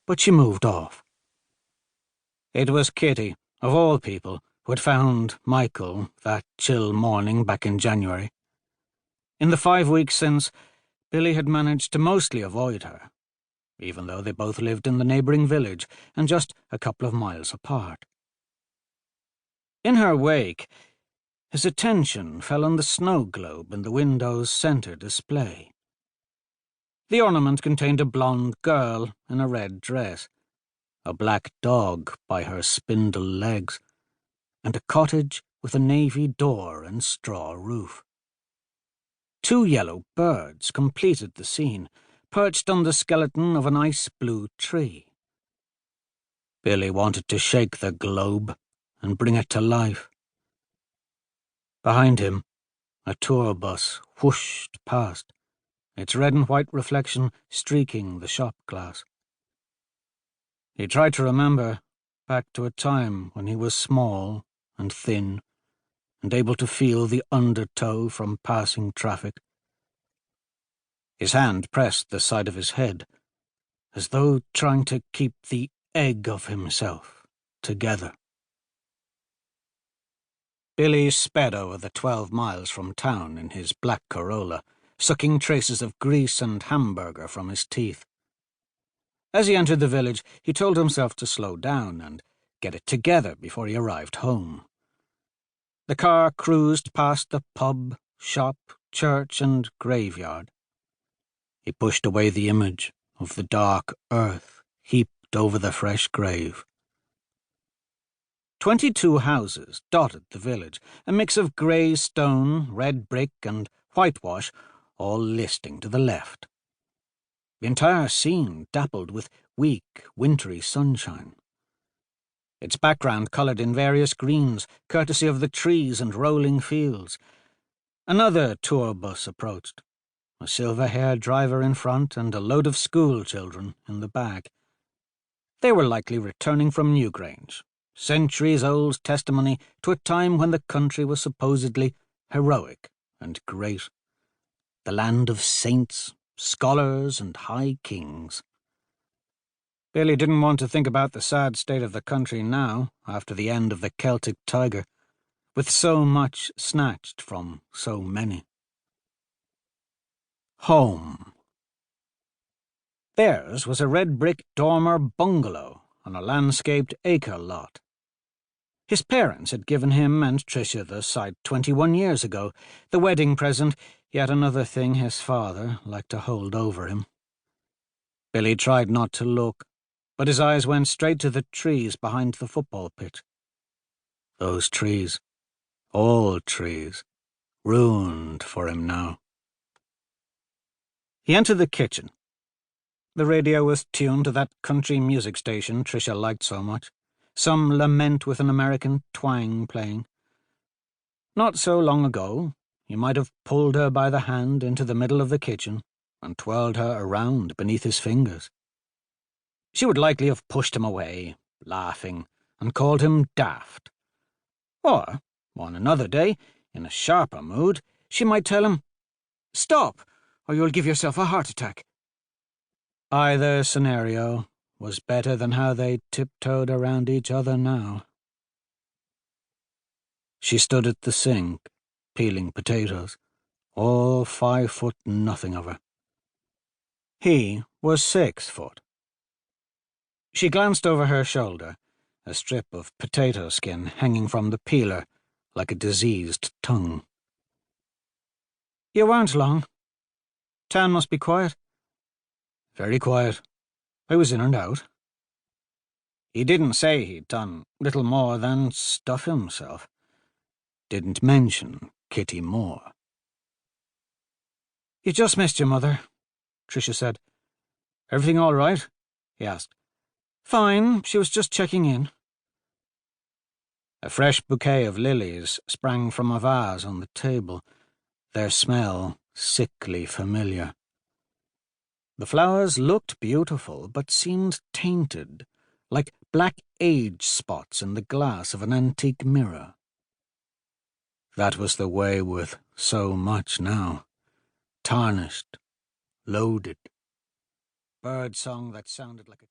but she moved off. It was Kitty, of all people, who had found Michael that chill morning back in January. In the 5 weeks since, Billy had managed to mostly avoid her, even though they both lived in the neighbouring village and just a couple of miles apart. In her wake, his attention fell on the snow globe in the window's centre display. The ornament contained a blonde girl in a red dress, a black dog by her spindle legs, and a cottage with a navy door and straw roof. 2 yellow birds completed the scene, perched on the skeleton of an ice-blue tree. Billy wanted to shake the globe and bring it to life. Behind him, a tour bus whooshed past, its red and white reflection streaking the shop glass. He tried to remember back to a time when he was small and thin and able to feel the undertow from passing traffic. His hand pressed the side of his head, as though trying to keep the egg of himself together. Billy sped over the 12 miles from town in his black Corolla, sucking traces of grease and hamburger from his teeth. As he entered the village, he told himself to slow down and get it together before he arrived home. The car cruised past the pub, shop, church, and graveyard. He pushed away the image of the dark earth heaped over the fresh grave. 22 houses dotted the village, a mix of grey stone, red brick, and whitewash, all listing to the left. The entire scene dappled with weak, wintry sunshine. Its background coloured in various greens, courtesy of the trees and rolling fields. Another tour bus approached, a silver-haired driver in front and a load of school children in the back. They were likely returning from Newgrange, centuries-old testimony to a time when the country was supposedly heroic and great, the land of saints, scholars, and high kings. Billy didn't want to think about the sad state of the country now, after the end of the Celtic Tiger, with so much snatched from so many. Home. Theirs was a red-brick dormer bungalow on a landscaped acre lot. His parents had given him and Tricia the site 21 years ago, the wedding present, yet another thing his father liked to hold over him. Billy tried not to look, but his eyes went straight to the trees behind the football pitch. Those trees, all trees, ruined for him now. He entered the kitchen. The radio was tuned to that country music station Tricia liked so much, some lament with an American twang playing. Not so long ago, he might have pulled her by the hand into the middle of the kitchen and twirled her around beneath his fingers. She would likely have pushed him away, laughing, and called him daft. Or, on another day, in a sharper mood, she might tell him, "Stop, or you'll give yourself a heart attack." Either scenario was better than how they tiptoed around each other now. She stood at the sink, peeling potatoes, all 5'0" of her. He was 6'. She glanced over her shoulder, a strip of potato skin hanging from the peeler like a diseased tongue. "You weren't long. Town must be quiet." "Very quiet. I was in and out." He didn't say he'd done little more than stuff himself. Didn't mention Kitty Moore. "You just missed your mother," Tricia said. "Everything all right?" he asked. "Fine, she was just checking in." A fresh bouquet of lilies sprang from a vase on the table, their smell sickly familiar. The flowers looked beautiful, but seemed tainted, like black age spots in the glass of an antique mirror. That was the way with so much now. Tarnished, loaded. Birdsong that sounded like a